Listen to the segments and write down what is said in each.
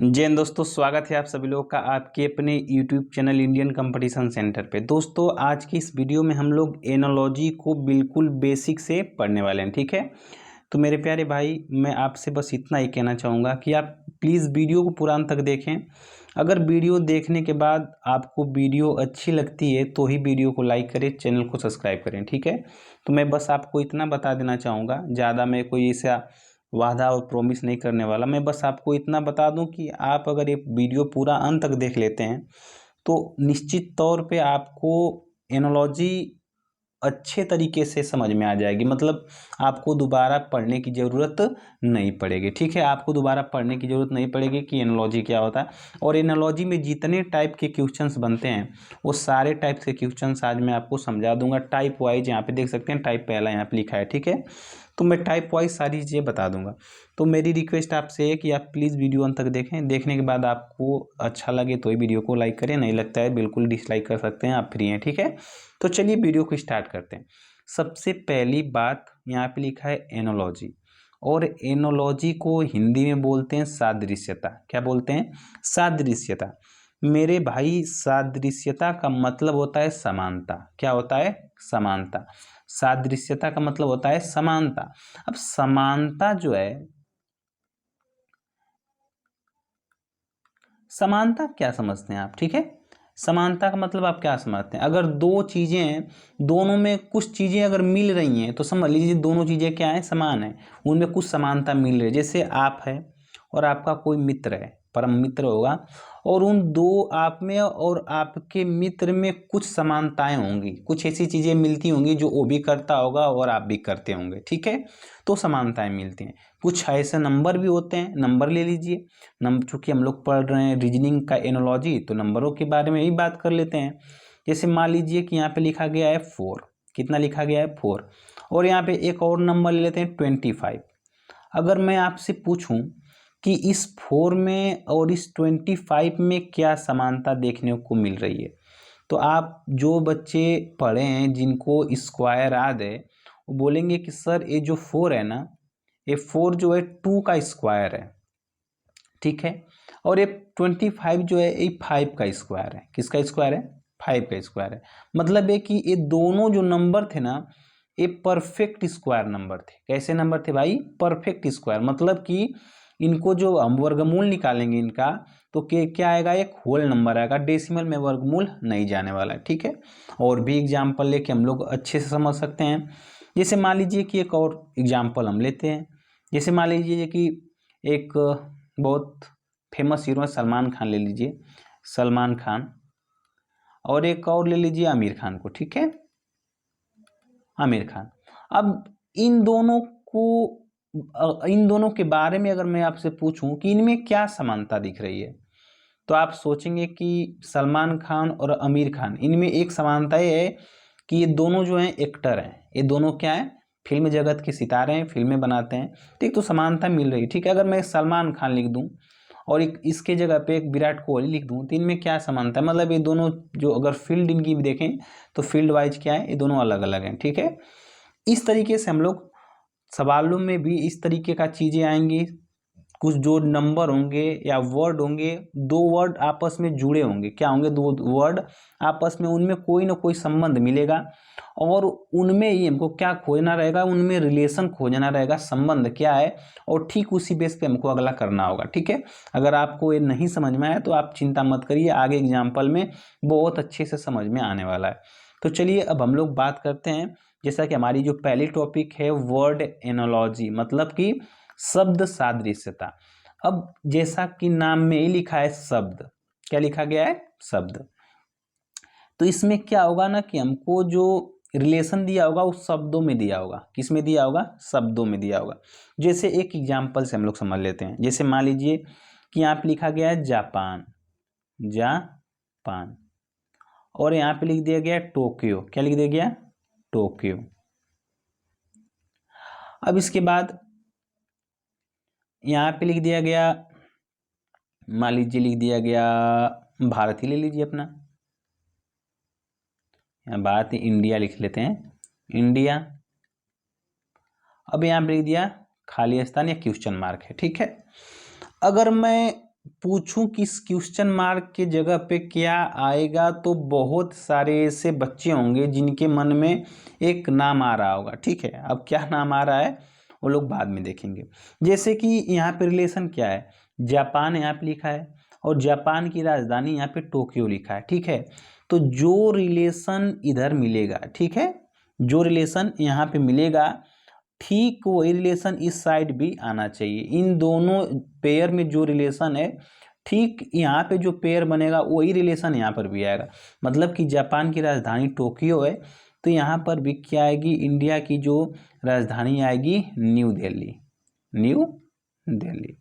जय हिंद दोस्तों, स्वागत है आप सभी लोगों का आपके अपने YouTube channel Indian competition centre पे। दोस्तों आज की इस वीडियो में हम लोग एनोलॉजी को बिल्कुल बेसिक से पढ़ने वाले हैं। ठीक है, तो मेरे प्यारे भाई मैं आपसे बस इतना ही कहना चाहूँगा कि आप प्लीज़ वीडियो को पूरा अंत तक देखें। अगर वीडियो देखने के बाद आपको वीडियो अच्छी लगती है तो ही वीडियो को लाइक करें, चैनल को सब्सक्राइब करें। ठीक है, तो मैं बस आपको इतना बता देना चाहूँगा, ज़्यादा मैं कोई ऐसा वादा और प्रॉमिस नहीं करने वाला। मैं बस आपको इतना बता दूं कि आप अगर ये वीडियो पूरा अंत तक देख लेते हैं तो निश्चित तौर पे आपको एनोलॉजी अच्छे तरीके से समझ में आ जाएगी। मतलब आपको दोबारा पढ़ने की ज़रूरत नहीं पड़ेगी। ठीक है, आपको दोबारा पढ़ने की ज़रूरत नहीं पड़ेगी कि एनोलॉजी क्या होता है। और एनोलॉजी में जितने टाइप के क्वेश्चंस बनते हैं वो सारे टाइप के क्वेश्चंस आज मैं आपको समझा दूंगा टाइप वाइज। यहाँ पे देख सकते हैं टाइप पहला यहाँ पे लिखा है। ठीक है, तो मैं टाइप वाइज सारी चीज़ें बता दूंगा। तो मेरी रिक्वेस्ट आपसे है कि आप प्लीज़ वीडियो अंत तक देखें। देखने के बाद आपको अच्छा लगे तो ही वीडियो को लाइक करें, नहीं लगता है बिल्कुल डिसलाइक कर सकते हैं, आप फ्री हैं। ठीक है, तो चलिए वीडियो को स्टार्ट करते हैं। सबसे पहली बात यहाँ पे लिखा है एनोलॉजी, और एनोलॉजी को हिंदी में बोलते हैं सादृश्यता। क्या बोलते हैं? सादृश्यता। मेरे भाई सादृश्यता का मतलब होता है समानता। क्या होता है? समानता। सादृश्यता का मतलब होता है समानता। अब समानता जो है, समानता क्या समझते हैं आप? ठीक है, समानता का मतलब आप क्या समझते हैं? अगर दो चीजें, दोनों में कुछ चीजें अगर मिल रही हैं तो समझ लीजिए दोनों चीजें क्या है? समान है, उनमें कुछ समानता मिल रही है। जैसे आप है और आपका कोई मित्र है, परम मित्र होगा, और उन दो आप में और आपके मित्र में कुछ समानताएं होंगी, कुछ ऐसी चीजें मिलती होंगी जो वो भी करता होगा और आप भी करते होंगे। ठीक है, तो समानताएं मिलती हैं। कुछ ऐसे नंबर भी होते हैं, नंबर ले लीजिए। नंबर, चूंकि हम लोग पढ़ रहे हैं रीजनिंग का एनोलॉजी, तो नंबरों के बारे में ही बात कर लेते हैं। जैसे मान लीजिए कि यहाँ पे लिखा गया है 4। कितना लिखा गया है? 4। और यहाँ पे एक और नंबर ले लेते हैं 25। अगर मैं आपसे पूछूं कि इस 4 में और इस 25 में क्या समानता देखने को मिल रही है, तो आप जो बच्चे पढ़े हैं, जिनको स्क्वायर याद है, वो बोलेंगे कि सर ये जो 4 है ना, ये 4 जो है 2 का स्क्वायर है। ठीक है, और ये 25 जो है ये 5 का स्क्वायर है। किसका स्क्वायर है? 5 का स्क्वायर है। मतलब है कि ये दोनों जो नंबर थे ना, ये परफेक्ट स्क्वायर नंबर थे। कैसे नंबर थे भाई? Perfect square. मतलब कि इनको जो हम वर्गमूल निकालेंगे इनका, तो क्या आएगा? एक होल नंबर आएगा, डेसिमल में वर्गमूल नहीं जाने वाला है। ठीक है, और भी एग्जाम्पल लेके हम लोग अच्छे से समझ सकते हैं। जैसे मान लीजिए कि एक और एग्जाम्पल हम लेते हैं। जैसे मान लीजिए कि एक बहुत फेमस हीरो है, सलमान खान ले लीजिए, सलमान खान, और एक और ले लीजिए आमिर खान को। ठीक है, आमिर खान। अब इन दोनों को, इन दोनों के बारे में अगर मैं आपसे पूछूं कि इनमें क्या समानता दिख रही है, तो आप सोचेंगे कि सलमान खान और आमिर खान, इनमें एक समानता ये है कि ये दोनों जो हैं एक्टर हैं। ये दोनों क्या हैं? फिल्म जगत के सितारे हैं, फिल्में बनाते हैं। ठीक, तो समानता मिल रही है। ठीक है, अगर मैं सलमान खान लिख दूं और एक इसके जगह पे एक विराट कोहली लिख दूं, तो इनमें क्या समानता है? मतलब ये दोनों जो, अगर फील्ड इनकी भी देखें तो फील्ड वाइज क्या है, ये दोनों अलग अलग हैं। ठीक है, इस तरीके से हम लोग सवालों में भी इस तरीके का चीजें आएंगी। कुछ जो नंबर होंगे या वर्ड होंगे, दो वर्ड आपस में जुड़े होंगे। क्या होंगे? दो वर्ड आपस में, उनमें कोई ना कोई संबंध मिलेगा, और उनमें ही हमको क्या खोजना रहेगा? उनमें रिलेशन खोजना रहेगा, संबंध क्या है, और ठीक उसी बेस पे हमको अगला करना होगा। ठीक है, अगर आपको ये नहीं समझ में आया तो आप चिंता मत करिए, आगे एग्जाम्पल में बहुत अच्छे से समझ में आने वाला है। तो चलिए अब हम लोग बात करते हैं। जैसा कि हमारी जो पहली टॉपिक है वर्ड एनोलॉजी, मतलब कि शब्द सादृश्यता। अब जैसा कि नाम में ही लिखा है शब्द, क्या लिखा गया है? शब्द। तो इसमें क्या होगा ना कि हमको जो रिलेशन दिया होगा वो शब्दों में दिया होगा। किस में दिया होगा? शब्दों में दिया होगा। जैसे एक एग्जाम्पल से हम लोग समझ लेते हैं। जैसे मान लीजिए कि यहाँ पे लिखा गया है जापान, जापान, और यहाँ पे लिख दिया गया टोक्यो। क्या लिख दिया गया? टोक्यो। अब इसके बाद यहाँ पे लिख दिया गया, मान लीजिए लिख दिया गया भारत ही ले लीजिए अपना, यहाँ भारत, इंडिया लिख लेते हैं, इंडिया। अब यहाँ पे लिख दिया खाली स्थान या क्वेश्चन मार्क है। ठीक है, अगर मैं पूछूं किस क्वेश्चन मार्क के जगह पे क्या आएगा, तो बहुत सारे ऐसे बच्चे होंगे जिनके मन में एक नाम आ रहा होगा। ठीक है, अब क्या नाम आ रहा है वो लोग बाद में देखेंगे। जैसे कि यहाँ पे रिलेशन क्या है, जापान यहाँ पे लिखा है और जापान की राजधानी यहाँ पे टोक्यो लिखा है। ठीक है, तो जो रिलेशन इधर मिलेगा, ठीक है, जो रिलेशन यहाँ पे मिलेगा ठीक वही रिलेशन इस साइड भी आना चाहिए। इन दोनों पेयर में जो रिलेशन है, ठीक यहाँ पे जो पेयर बनेगा वही रिलेशन यहाँ पर भी आएगा। मतलब कि जापान की राजधानी टोक्यो है, तो यहाँ पर भी क्या आएगी, इंडिया की जो राजधानी आएगी न्यू दिल्ली। न्यू दिल्ली।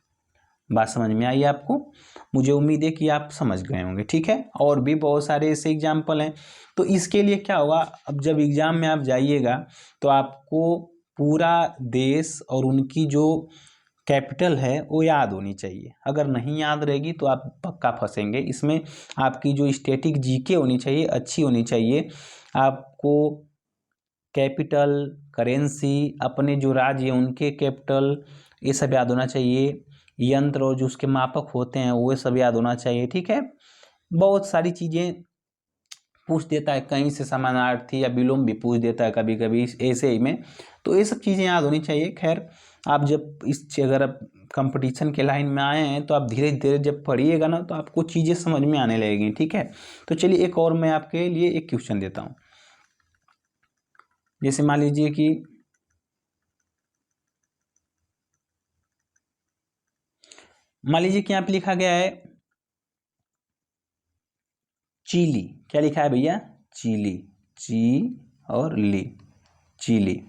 बात समझ में आई आपको? मुझे उम्मीद है कि आप समझ गए होंगे। ठीक है, और भी बहुत सारे ऐसे एग्जाम्पल हैं। तो इसके लिए क्या होगा, अब जब एग्जाम में आप जाइएगा तो आपको पूरा देश और उनकी जो कैपिटल है वो याद होनी चाहिए। अगर नहीं याद रहेगी तो आप पक्का फंसेंगे इसमें। आपकी जो स्टैटिक जीके होनी चाहिए अच्छी होनी चाहिए। आपको कैपिटल, करेंसी, अपने जो राज्य है उनके कैपिटल, ये सब याद होना चाहिए। यंत्र और जो उसके मापक होते हैं वो सब याद होना चाहिए। ठीक है, बहुत सारी चीज़ें पूछ देता है, कहीं से समानार्थी या विलोम भी पूछ देता है कभी कभी ऐसे ही में। तो ये सब चीज़ें याद होनी चाहिए। खैर, आप जब अगर आप कंपटीशन के लाइन में आए हैं तो आप धीरे धीरे जब पढ़िएगा ना तो आपको चीज़ें समझ में आने लगेंगी। ठीक है, तो चलिए एक और मैं आपके लिए एक क्वेश्चन देता हूँ। जैसे मान लीजिए कि यहाँ पे लिखा गया है चिली। क्या लिखा है भैया? चिली। ची और ली, चिली।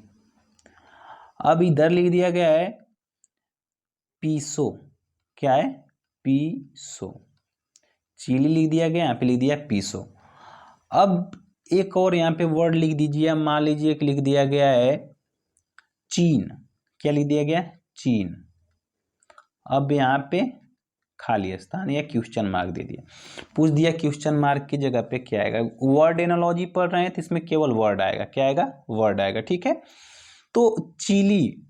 अब इधर लिख दिया गया है पीसो। क्या है? पीसो। चिली लिख दिया गया, यहाँ पे लिख दिया पीसो। अब एक और यहाँ पे वर्ड लिख दीजिए। मान लीजिए कि लिख दिया गया है चीन। क्या लिख दिया गया? चीन। अब यहाँ पे खाली स्थान या क्वेश्चन मार्क दे दिया। पूछ दिया क्वेश्चन मार्क की जगह पे क्या आएगा। वर्ड एनोलॉजी पढ़ रहे हैं तो इसमें केवल वर्ड आएगा। क्या आएगा? वर्ड आएगा। ठीक है, तो चिली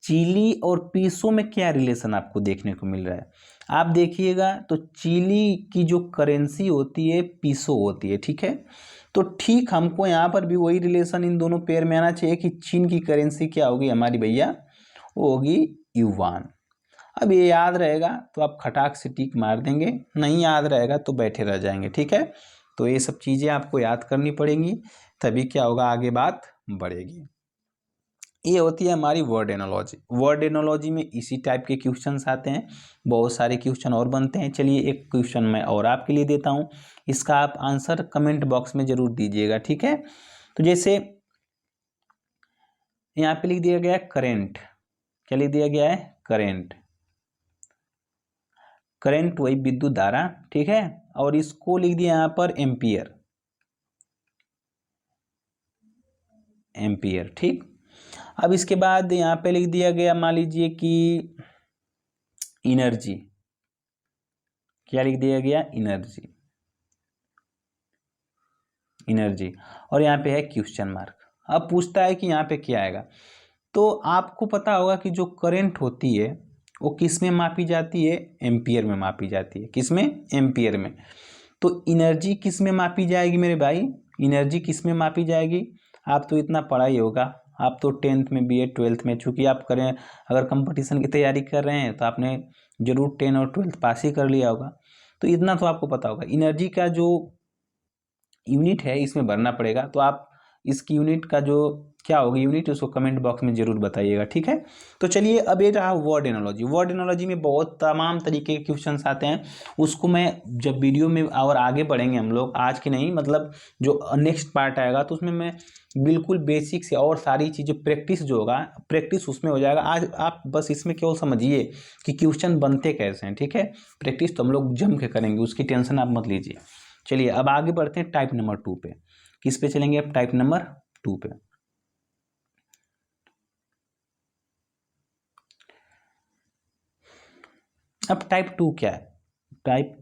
चिली और पीसो में क्या रिलेशन आपको देखने को मिल रहा है? आप देखिएगा तो चिली की जो करेंसी होती है पीसो होती है। ठीक है, तो ठीक हमको यहाँ पर भी वही रिलेशन इन दोनों पेयर में आना चाहिए कि चीन की करेंसी क्या होगी हमारी भैया? वो होगी युवान। अब ये याद रहेगा तो आप खटाक से टिक मार देंगे, नहीं याद रहेगा तो बैठे रह जाएंगे। ठीक है, तो ये सब चीज़ें आपको याद करनी पड़ेंगी, तभी क्या होगा, आगे बात बढ़ेगी। ये होती है हमारी वर्ड एनोलॉजी। वर्ड एनोलॉजी में इसी टाइप के क्वेश्चंस आते हैं, बहुत सारे क्वेश्चन और बनते हैं। चलिए एक क्वेश्चन मैं और आपके लिए देता हूँ, इसका आप आंसर कमेंट बॉक्स में जरूर दीजिएगा। ठीक है, तो जैसे यहाँ पे लिख दिया गया है करेंट। क्या लिख दिया गया है? करेंट। करंट वही विद्युत धारा। ठीक है, और इसको लिख दिया यहाँ पर एम्पियर। एम्पियर। ठीक, अब इसके बाद यहाँ पे लिख दिया गया, मान लीजिए कि एनर्जी। क्या लिख दिया गया? एनर्जी। एनर्जी, और यहाँ पे है क्वेश्चन मार्क। अब पूछता है कि यहाँ पे क्या आएगा। तो आपको पता होगा कि जो करंट होती है वो किस में मापी जाती है? एम्पियर में मापी जाती है। किस में? एम्पियर में। तो एनर्जी किस में मापी जाएगी मेरे भाई? एनर्जी किस में मापी जाएगी? आप तो इतना पढ़ा ही होगा, आप तो 10th में भी है, 12th में, चूंकि आप करें अगर कंपटीशन की तैयारी कर रहे हैं तो आपने जरूर 10 और 12th पास ही कर लिया होगा, तो इतना तो आपको पता होगा। एनर्जी का जो यूनिट है इसमें भरना पड़ेगा, तो आप इसकी यूनिट का जो क्या होगी यूनिट, उसको कमेंट बॉक्स में जरूर बताइएगा। ठीक है, तो चलिए अब ये रहा वर्ड एनोलॉजी। वर्ड एनोलॉजी में बहुत तमाम तरीके के क्वेश्चंस आते हैं, उसको मैं जब वीडियो में और आगे बढ़ेंगे हम लोग, आज की नहीं, मतलब जो नेक्स्ट पार्ट आएगा तो उसमें मैं बिल्कुल बेसिक से और सारी चीज़ें प्रैक्टिस जो होगा प्रैक्टिस उसमें हो जाएगा। आज आप बस इसमें केवल समझिए कि क्वेश्चन बनते कैसे हैं। ठीक है, प्रैक्टिस तो हम लोग जम के करेंगे, उसकी टेंशन आप मत लीजिए। चलिए अब आगे बढ़ते हैं टाइप नंबर 2 पे। किस पे चलेंगे? अब टाइप नंबर 2 पे। अब टाइप 2 क्या है? टाइप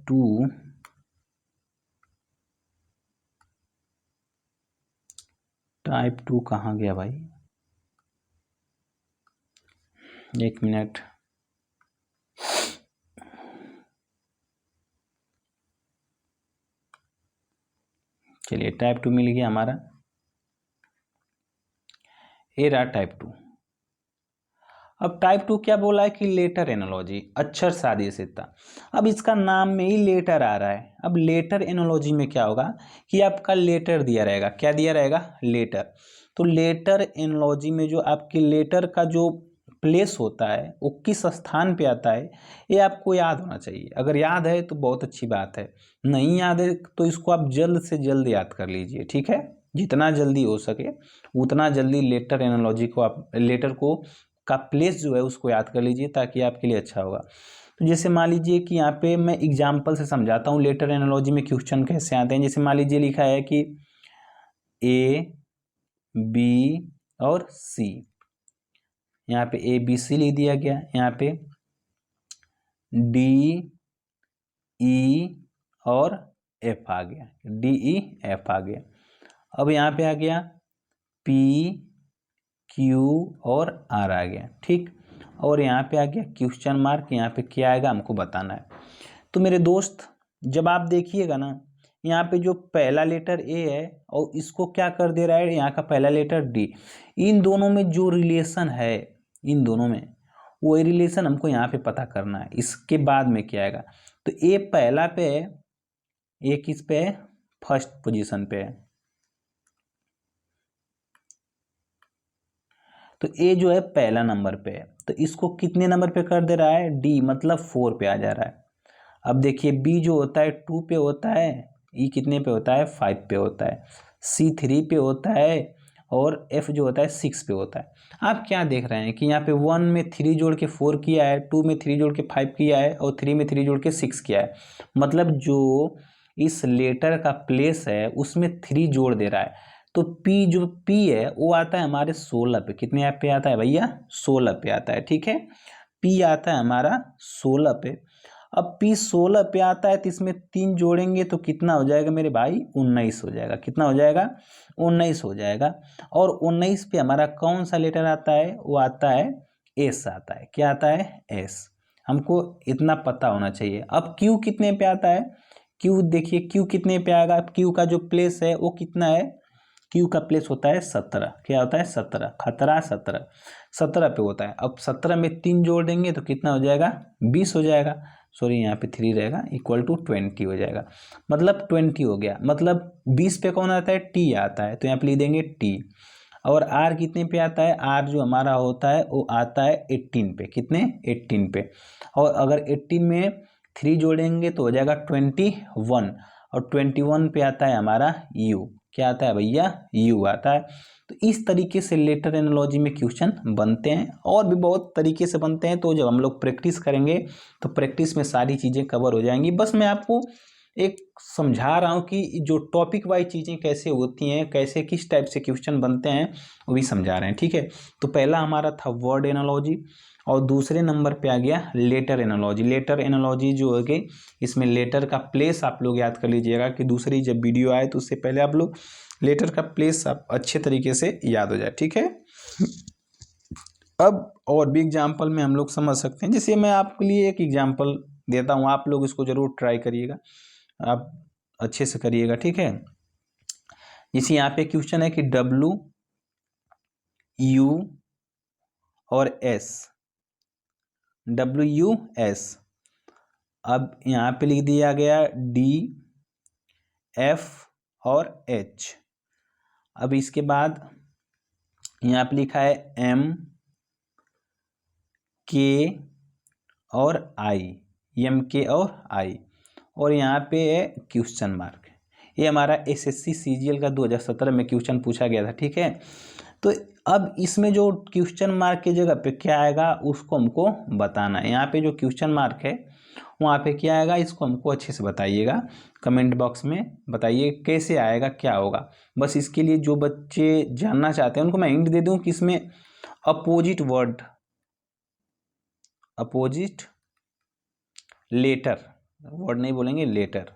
2 कहाँ गया भाई? एक मिनट। चलिए टाइप 2 मिल गया हमारा, ये रहा टाइप 2। अब टाइप 2 क्या बोला है कि लेटर एनोलॉजी, अक्षर सादृश्यता। अब इसका नाम में ही लेटर आ रहा है। अब लेटर एनोलॉजी में क्या होगा कि आपका लेटर दिया रहेगा, क्या दिया रहेगा, लेटर। तो लेटर एनोलॉजी में जो आपके लेटर का जो प्लेस होता है वो किस स्थान पे आता है, ये आपको याद होना चाहिए। अगर याद है तो बहुत अच्छी बात है, नहीं याद है तो इसको आप जल्द से जल्द याद कर लीजिए, ठीक है। जितना जल्दी हो सके उतना जल्दी लेटर एनोलॉजी को, आप लेटर को का प्लेस जो है उसको याद कर लीजिए, ताकि आपके लिए अच्छा होगा। तो जैसे मान लीजिए कि यहाँ पे मैं एग्जाम्पल से समझाता हूँ लेटर एनोलॉजी में क्वेश्चन कैसे आते हैं। जैसे मान लीजिए लिखा है कि ए बी और सी, यहाँ पे ए बी सी लिख दिया गया, यहाँ पे डी ई और एफ आ गया, डी ई एफ आ गया। अब यहाँ पे आ गया पी क्यू और आर आ गया, ठीक। और यहाँ पे आ गया क्वेश्चन मार्क, यहाँ पे क्या आएगा हमको बताना है। तो मेरे दोस्त जब आप देखिएगा ना, यहाँ पे जो पहला लेटर ए है और इसको क्या कर दे रहा है यहाँ का पहला लेटर डी, इन दोनों में जो रिलेशन है, इन दोनों में वही रिलेशन हमको यहाँ पे पता करना है। इसके बाद में क्या आएगा, तो ए पहला पे है, ए किस पे है, फर्स्ट पोजीशन पे है। तो ए जो है पहला नंबर पे है, तो इसको कितने नंबर पे कर दे रहा है, डी, मतलब 4 पे आ जा रहा है। अब देखिए बी जो होता है 2 पे होता है, ई कितने पे होता है, 5 पे होता है, सी 3 पे होता है और एफ जो होता है 6 पे होता है। आप क्या देख रहे हैं कि यहाँ पे 1 में 3 जोड़ के 4 किया है, 2 में 3 जोड़ के 5 किया है और 3 में 3 जोड़ के 6 किया है। मतलब जो इस लेटर का प्लेस है उसमें 3 जोड़ दे रहा है। तो पी जो पी है वो आता है हमारे 16 पे, कितने पे आता है भैया, 16 पे आता है, ठीक है। पी आता है हमारा 16 पे। अब पी 16 पे आता है तो इसमें 3 जोड़ेंगे तो कितना हो जाएगा मेरे भाई, 19 हो जाएगा। कितना हो जाएगा, 19 हो जाएगा। और 19 पे हमारा कौन सा लेटर आता है, वो आता है एस आता है। क्या आता है, एस। हमको इतना पता होना चाहिए। अब क्यू कितने पे आता है, क्यू देखिए क्यू कितने पे आएगा, क्यू का जो प्लेस है वो कितना है, क्यू का प्लेस होता है 17। क्या होता है, 17, खतरा 17, 17 पे होता है। अब 17 में 3 जोड़ देंगे तो कितना हो जाएगा, 20 हो जाएगा। सॉरी यहाँ पे 3 रहेगा, इक्वल टू 20 हो जाएगा, मतलब 20 हो गया। मतलब 20 पे कौन आता है, टी आता है, तो यहाँ पे लिख देंगे टी। और आर कितने पे आता है, आर जो हमारा होता है वो आता है 18 पे, कितने, 18 पे। और अगर 18 में 3 जोड़ेंगे तो हो जाएगा 21, और 21 पे आता है हमारा यू। क्या आता है भैया, यू आता है। तो इस तरीके से लेटर एनोलॉजी में क्वेश्चन बनते हैं, और भी बहुत तरीके से बनते हैं। तो जब हम लोग प्रैक्टिस करेंगे तो प्रैक्टिस में सारी चीज़ें कवर हो जाएंगी। बस मैं आपको एक समझा रहा हूँ कि जो टॉपिक वाइज चीज़ें कैसे होती हैं, कैसे किस टाइप से क्वेश्चन बनते हैं, वो भी समझा रहे हैं, ठीक है। तो पहला हमारा था वर्ड एनोलॉजी, और दूसरे नंबर पे आ गया लेटर एनोलॉजी। लेटर एनोलॉजी जो है कि इसमें लेटर का प्लेस आप लोग याद कर लीजिएगा कि दूसरी जब वीडियो आए तो उससे पहले आप लोग लेटर का प्लेस आप अच्छे तरीके से याद हो जाए, ठीक है। अब और भी एग्जाम्पल में हम लोग समझ सकते हैं। जैसे मैं आपके लिए एक एग्जाम्पल देता हूँ, आप लोग इसको जरूर ट्राई करिएगा, आप अच्छे से करिएगा, ठीक है। जैसे यहाँ पे क्वेश्चन है कि डब्ल्यू यू और एस, डब्ल्यू यू एस। अब यहाँ पे लिख दिया गया डी एफ और एच। अब इसके बाद यहाँ पे लिखा है एम के और आई, एम के और आई, और यहाँ पे है क्वेश्चन मार्क। ये हमारा एसएससी सीजीएल का 2017 में क्वेश्चन पूछा गया था, ठीक है। तो अब इसमें जो क्वेश्चन मार्क की जगह पे क्या आएगा उसको हमको बताना है। यहाँ पे जो क्वेश्चन मार्क है वहाँ पे क्या आएगा, इसको हमको अच्छे से बताइएगा, कमेंट बॉक्स में बताइए कैसे आएगा, क्या होगा। बस इसके लिए जो बच्चे जानना चाहते हैं उनको मैं हिंट दे दूँ कि इसमें opposite word, opposite letter, word नहीं बोलेंगे, लेटर,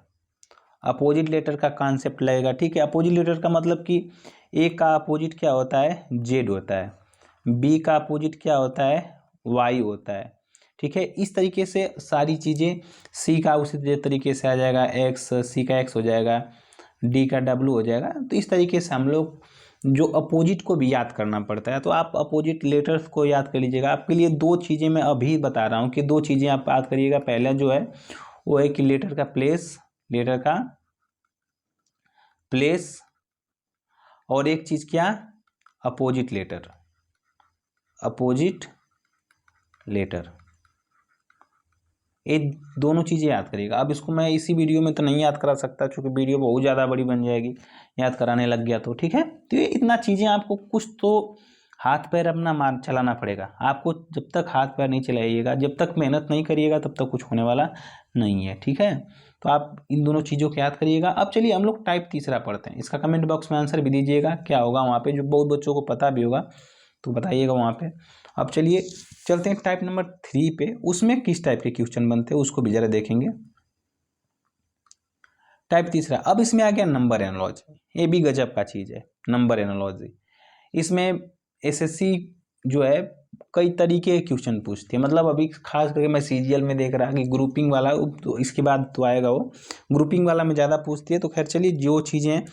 अपोजिट लेटर का कॉन्सेप्ट लगेगा, ठीक है। अपोजिट लेटर का मतलब कि ए का अपोजिट क्या होता है, जेड होता है, बी का अपोजिट क्या होता है, वाई होता है, ठीक है। इस तरीके से सारी चीज़ें, सी का उसी तरीके से आ जाएगा एक्स, सी का एक्स हो जाएगा, डी का डब्ल्यू हो जाएगा। तो इस तरीके से हम लोग जो अपोजिट को भी याद करना पड़ता है, तो आप अपोजिट लेटर्स को याद कर लीजिएगा। आपके लिए दो चीज़ें मैं अभी बता रहा हूँ कि दो चीज़ें आप याद करिएगा। पहला जो है वो है कि लेटर का प्लेस, और एक चीज़ क्या, अपोजिट लेटर, ये दोनों चीज़ें याद करिएगा। अब इसको मैं इसी वीडियो में तो नहीं याद करा सकता, क्योंकि वीडियो बहुत ज़्यादा बड़ी बन जाएगी याद कराने लग गया तो, ठीक है। तो ये इतना चीज़ें आपको कुछ तो हाथ पैर अपना चलाना पड़ेगा आपको। जब तक हाथ पैर नहीं चलाइएगा, जब तक मेहनत नहीं करिएगा, तब तक कुछ होने वाला नहीं है, ठीक है। तो आप इन दोनों चीज़ों को याद करिएगा। अब चलिए हम लोग टाइप तीसरा पढ़ते हैं। इसका कमेंट बॉक्स में आंसर भी दीजिएगा क्या होगा वहाँ पे, जो बहुत बच्चों को पता भी होगा तो बताइएगा वहाँ पे। अब चलिए चलते हैं टाइप नंबर 3 पे। उसमें किस टाइप के क्वेश्चन बनते हैं उसको भी जरा देखेंगे। टाइप तीसरा, अब इसमें आ गया नंबर एनालॉजी। ये भी गजब का चीज़ है, नंबर एनालॉजी। इसमें एसएससी जो है कई तरीके के क्वेश्चन पूछती है। मतलब अभी खास करके मैं सीजीएल में देख रहा कि ग्रुपिंग वाला, तो इसके बाद तो आएगा वो, ग्रुपिंग वाला में ज़्यादा पूछती है। तो खैर चलिए जो चीज़ें हैं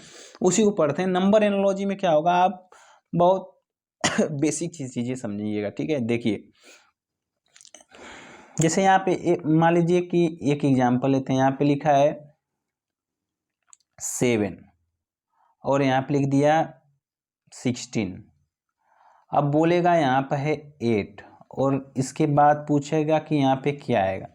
उसी को पढ़ते हैं। नंबर एनालॉजी में क्या होगा, आप बहुत बेसिक चीज़ें समझिएगा, ठीक है। देखिए जैसे यहाँ पे मान लीजिए कि एक एग्जाम्पल लेते हैं। यहाँ पे लिखा है 7 और यहाँ पे लिख दिया 16। अब बोलेगा यहाँ पे है 8 और इसके बाद पूछेगा कि यहाँ पे क्या आएगा।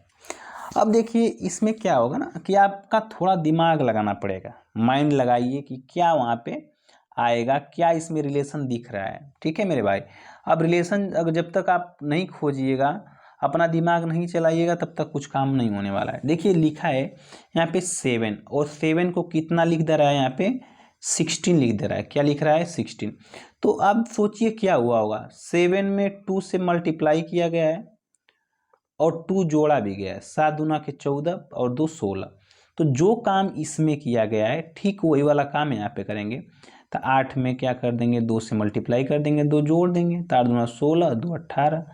अब देखिए इसमें क्या होगा ना कि आपका थोड़ा दिमाग लगाना पड़ेगा, माइंड लगाइए कि क्या वहाँ पे आएगा, क्या इसमें रिलेशन दिख रहा है, ठीक है मेरे भाई। अब रिलेशन अगर जब तक आप नहीं खोजिएगा, अपना दिमाग नहीं चलाइएगा, तब तक कुछ काम नहीं होने वाला है। देखिए लिखा है यहाँ पे 7 और 7 को कितना लिख दे रहा है, यहाँ पे 16 लिख दे रहा है। क्या लिख रहा है, 16। तो अब सोचिए क्या हुआ होगा, 7 में 2 से मल्टीप्लाई किया गया है और 2 जोड़ा भी गया है, 7 दूना के 14 और 2 16। तो जो काम इसमें किया गया है ठीक वही वाला काम यहाँ पे करेंगे। तो 8 में क्या कर देंगे, 2 से मल्टीप्लाई कर देंगे, 2 जोड़ देंगे, तो 8 दूना 16, 2 18,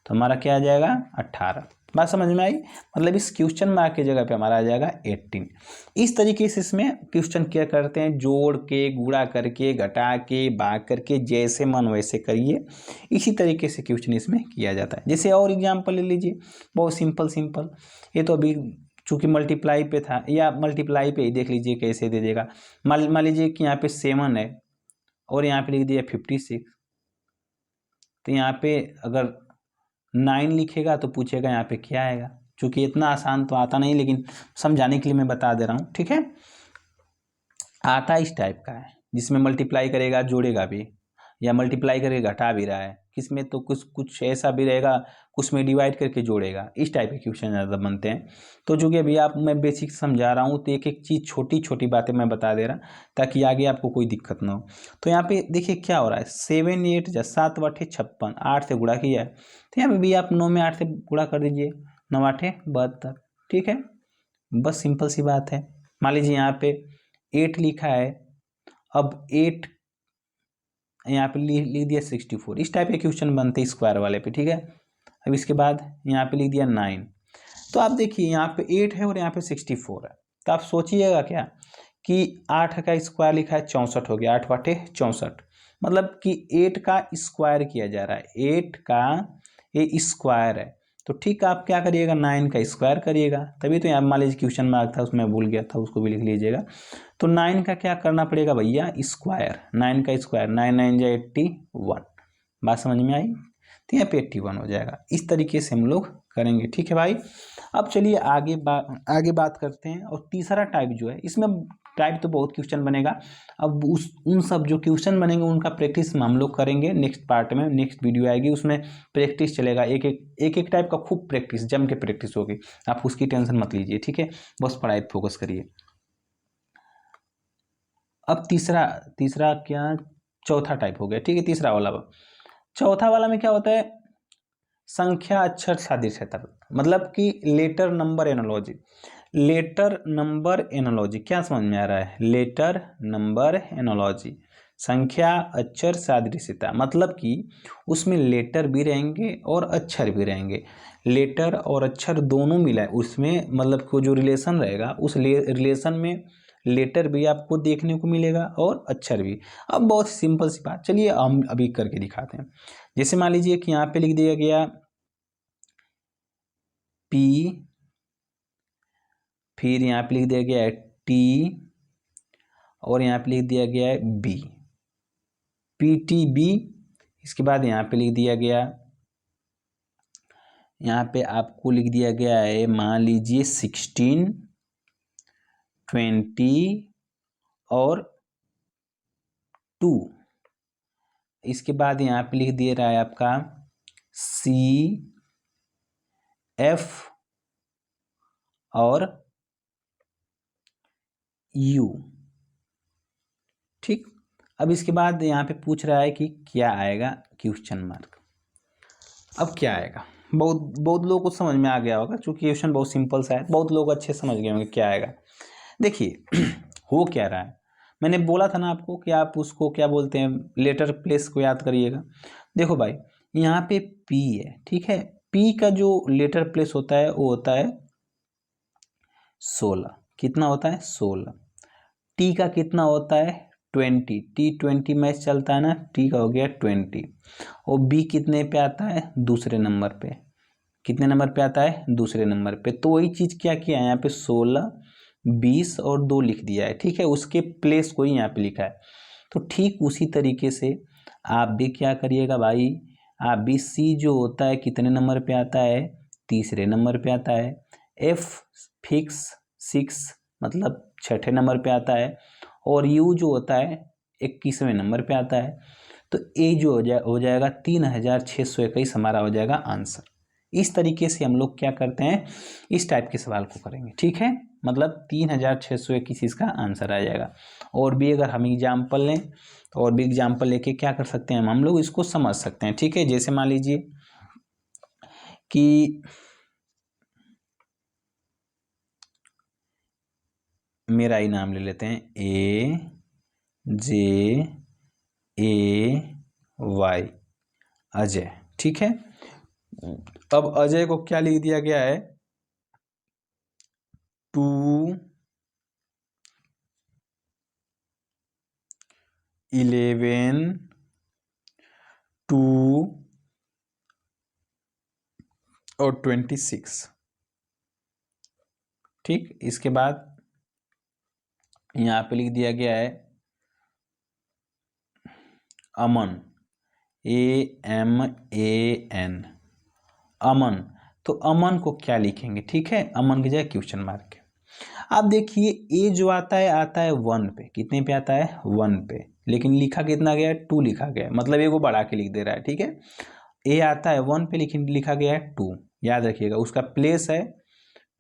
तो हमारा क्या आ जाएगा 18। बात समझ में आई। मतलब इस क्वेश्चन मार्क की जगह पे हमारा आ जाएगा 18। इस तरीके से इसमें क्वेश्चन क्या करते हैं, जोड़ के, गुणा करके, घटा के, भाग करके, जैसे मन वैसे करिए। इसी तरीके से क्वेश्चन इसमें किया जाता है। जैसे और एग्जाम्पल ले लीजिए, बहुत सिंपल। ये तो अभी चूँकि मल्टीप्लाई पे था, या मल्टीप्लाई पे ही देख लीजिए कैसे दे देगा। मान लीजिए कि यहाँ पे 7 है और यहाँ पे लिख दिया 56। तो यहाँ पे अगर 9 लिखेगा तो पूछेगा यहाँ पे क्या आएगा। चूँकि इतना आसान तो आता नहीं, लेकिन समझाने के लिए मैं बता दे रहा हूँ, ठीक है। आता इस टाइप का है जिसमें मल्टीप्लाई करेगा, जोड़ेगा भी, या मल्टीप्लाई करके घटा भी रहा है। किसमें तो कुछ ऐसा भी रहेगा, कुछ में डिवाइड करके जोड़ेगा। इस टाइप के क्वेश्चन ज़्यादा बनते हैं। तो जो कि अभी आप मैं बेसिक समझा रहा हूँ, तो एक एक चीज़ छोटी बातें मैं बता दे रहा, ताकि आगे आपको कोई दिक्कत ना हो। तो यहाँ पे देखिए क्या हो रहा है, 7 8 7 8 56, 8 से गुणा किया है। तो यहाँ पे भी आप 9 में 8 से गुणा कर दीजिए, 9 8 72, ठीक है। बस सिंपल सी बात है। मान लीजिए यहाँ पे 8 लिखा है, अब 8 यहाँ पे लिख दिया 64। इस टाइप के क्वेश्चन बनते हैं स्क्वायर वाले पे, ठीक है। अब इसके बाद यहाँ पे लिख दिया 9। तो आप देखिए यहाँ पे 8 है और यहाँ पे 64 है। तो आप सोचिएगा क्या कि 8 का स्क्वायर लिखा है 64 हो गया, 8 8 64। मतलब कि 8 का स्क्वायर किया जा रहा है, 8 का ये स्क्वायर है। तो ठीक आप क्या करिएगा, 9 का स्क्वायर करिएगा। तभी तो यहाँ मान लीजिए क्वेश्चन मार्क था, उसमें भूल गया था, उसको भी लिख लीजिएगा। तो 9 का क्या करना पड़ेगा भैया, स्क्वायर। 9 का स्क्वायर, 9 9 जा 81। बात समझ में आई। तो यहाँ पे 81 हो जाएगा। इस तरीके से हम लोग करेंगे, ठीक है भाई। अब चलिए आगे बात करते हैं। और तीसरा टाइप जो है, इसमें टाइप तो बहुत क्वेश्चन बनेगा। अब उन सब जो क्वेश्चन बनेंगे उनका प्रैक्टिस हम लोग करेंगे नेक्स्ट पार्ट में। नेक्स्ट वीडियो आएगी, उसमें प्रैक्टिस चलेगा। एक टाइप का खूब प्रैक्टिस, जम के प्रैक्टिस होगी। आप उसकी टेंशन मत लीजिए, ठीक है। बस पढ़ाई पर फोकस करिए। अब तीसरा क्या, चौथा टाइप हो गया, ठीक है। तीसरा वाला, चौथा वाला में क्या होता है, संख्या अक्षर सादृश्यता। मतलब कि letter number analogy. Letter number analogy क्या समझ में आ रहा है, लेटर नंबर एनालॉजी, संख्या अक्षर सादृश्यता। मतलब कि उसमें लेटर भी रहेंगे और अक्षर भी रहेंगे। लेटर और अक्षर दोनों मिला है उसमें, मतलब को जो रिलेशन रहेगा उस रिलेशन में लेटर भी आपको देखने को मिलेगा और अक्षर भी। अब बहुत सिंपल सी बात, चलिए हम अभी करके दिखाते हैं। जैसे मान लीजिए कि यहाँ पे लिख दिया गया P, फिर यहाँ पे लिख दिया गया है T, और यहाँ पे लिख दिया गया है B, PTB। इसके बाद यहाँ पे लिख दिया गया, यहाँ पे आपको लिख दिया गया है मान लीजिए 16, 20 और 2। इसके बाद यहाँ पे लिख दिया रहा है आपका CF और U। ठीक, अब इसके बाद यहाँ पे पूछ रहा है कि क्या आएगा क्वेश्चन मार्क। अब क्या आएगा, बहुत लोगों को समझ में आ गया होगा, क्योंकि क्वेश्चन बहुत सिंपल सा है, बहुत लोग अच्छे समझ गए होंगे क्या आएगा। देखिए हो क्या रहा है, मैंने बोला था ना आपको कि आप उसको क्या बोलते हैं, लेटर प्लेस को याद करिएगा। देखो भाई यहाँ पे P है, ठीक है, P का जो लेटर प्लेस होता है वो होता है 16। कितना होता है 16। T का कितना होता है 20, T20 मैच चलता है ना, T का हो गया 20। और B कितने पे आता है दूसरे नंबर पे, कितने नंबर पे आता है दूसरे नंबर पे। तो वही चीज़ क्या किया है यहाँ पे 16, 20 और 2 लिख दिया है, ठीक है, उसके प्लेस को ही यहाँ पे लिखा है। तो ठीक उसी तरीके से आप भी क्या करिएगा भाई, आप भी C जो होता है कितने नंबर पे आता है तीसरे नंबर पे आता है, F फिक्स 6 मतलब छठे नंबर पे आता है, और U जो होता है 21वें नंबर पे आता है। तो A जो हो जाएगा 3621 हमारा हो जाएगा आंसर। इस तरीके से हम लोग क्या करते हैं, इस टाइप के सवाल को करेंगे, ठीक है, मतलब 3621 इसका आंसर आ जाएगा। और भी अगर हम एग्जाम्पल लें तो और भी एग्जाम्पल लेके क्या कर सकते हैं, हम लोग इसको समझ सकते हैं, ठीक है। जैसे मान लीजिए कि मेरा ही नाम ले लेते हैं AJAY, अजय, ठीक है। अब अजय को क्या लिख दिया गया है 2, 11, 2 और 26, ठीक। इसके बाद यहाँ पे लिख दिया गया है अमन, AMAN, अमन। तो अमन को क्या लिखेंगे, ठीक है, अमन की जगह क्वेश्चन मार्क है। अब देखिए A जो आता है 1 पे, कितने पे आता है 1 पे, लेकिन लिखा कितना गया है 2 लिखा गया है, मतलब एक वो बढ़ा के लिख दे रहा है, ठीक है। A आता है 1 पे लेकिन लिखा गया है 2, याद रखिएगा, उसका प्लेस है,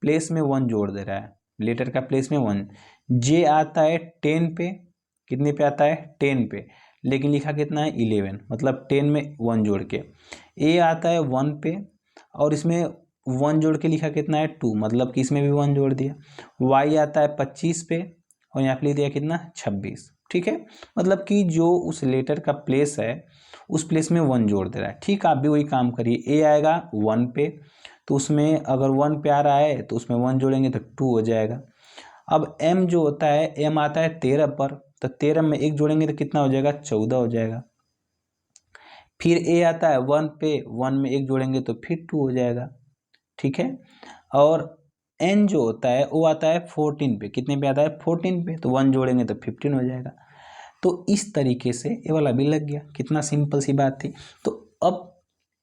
प्लेस में 1 जोड़ दे रहा है, लेटर का प्लेस में 1। J आता है 10 पे, कितने पे आता है 10 पे, लेकिन लिखा कितना है 11, मतलब 10 में 1 जोड़ के। A आता है 1 पे और इसमें 1 जोड़ के लिखा कितना है 2, मतलब कि इसमें भी 1 जोड़ दिया। Y आता है 25 पे और यहाँ पे लिख दिया कितना 26, ठीक है, मतलब कि जो उस लेटर का प्लेस है उस प्लेस में 1 जोड़ दे रहा है, ठीक। आप भी वही काम करिए। A आएगा 1 पे, तो उसमें अगर 1 पे आ रहा है तो उसमें 1 जोड़ेंगे तो 2 हो जाएगा। अब M जो होता है, M आता है 13 पर, तो 13 में 1 जोड़ेंगे तो कितना हो जाएगा 14 हो जाएगा। फिर A आता है 1 पे, 1 में 1 जोड़ेंगे तो फिर 2 हो जाएगा, ठीक है। और N जो होता है वो आता है 14 पे, कितने पे आता है 14 पे, तो 1 जोड़ेंगे तो 15 हो जाएगा। तो इस तरीके से ये वाला भी लग गया, कितना सिंपल सी बात थी। तो अब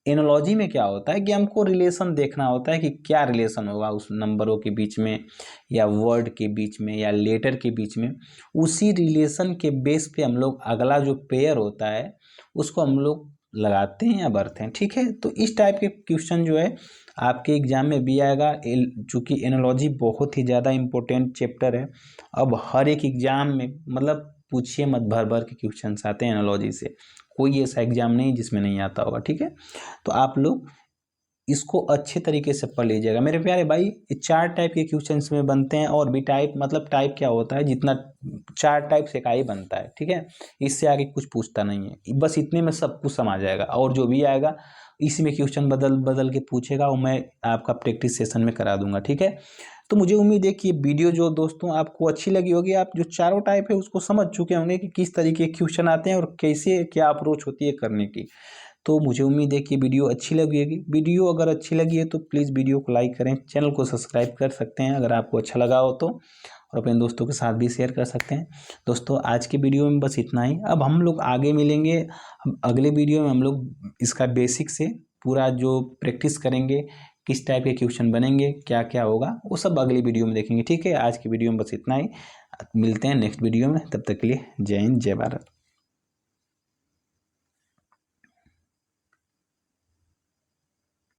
एनालॉजी में क्या होता है कि हमको रिलेशन देखना होता है कि क्या रिलेशन होगा उस नंबरों के बीच में या वर्ड के बीच में या लेटर के बीच में। उसी रिलेशन के बेस पे हम लोग अगला जो पेयर होता है उसको हम लोग लगाते हैं या बढ़ते हैं, ठीक है। तो इस टाइप के क्वेश्चन जो है आपके एग्जाम में भी आएगा, चूँकि एनालॉजी बहुत ही ज़्यादा इम्पोर्टेंट चैप्टर है। अब हर एक एग्जाम में मतलब पूछिए मत, भर भर के क्वेश्चन आते हैं एनालॉजी से, कोई ऐसा एग्जाम नहीं जिसमें नहीं आता होगा, ठीक है। तो आप लोग इसको अच्छे तरीके से पढ़ लीजिएगा मेरे प्यारे भाई। 4 टाइप के क्वेश्चंस में बनते हैं, और भी टाइप, मतलब टाइप क्या होता है, जितना 4 टाइप से का ही बनता है, ठीक है। इससे आगे कुछ पूछता नहीं है, बस इतने में सब कुछ समा जाएगा, और जो भी आएगा इसी में क्वेश्चन बदल बदल के पूछेगा, और मैं आपका प्रैक्टिस सेशन में करा दूंगा, ठीक है। तो मुझे उम्मीद है कि ये वीडियो जो दोस्तों आपको अच्छी लगी होगी, आप जो चारों टाइप है उसको समझ चुके होंगे कि किस तरीके के क्वेश्चन आते हैं और कैसे क्या अप्रोच होती है करने की। तो मुझे उम्मीद है कि वीडियो अच्छी लगी होगी। वीडियो अगर अच्छी लगी है तो प्लीज़ वीडियो को लाइक करें, चैनल को सब्सक्राइब कर सकते हैं अगर आपको अच्छा लगा हो तो, और अपने दोस्तों के साथ भी शेयर कर सकते हैं। दोस्तों आज के वीडियो में बस इतना ही। अब हम लोग आगे मिलेंगे, अगले वीडियो में हम लोग इसका बेसिक से पूरा जो प्रैक्टिस करेंगे, किस टाइप के क्वेश्चन बनेंगे, क्या क्या होगा, वो सब अगली वीडियो में देखेंगे। ठीक है, आज की वीडियो में बस इतना ही। मिलते हैं नेक्स्ट वीडियो में, तब तक के लिए जय हिंद जय भारत।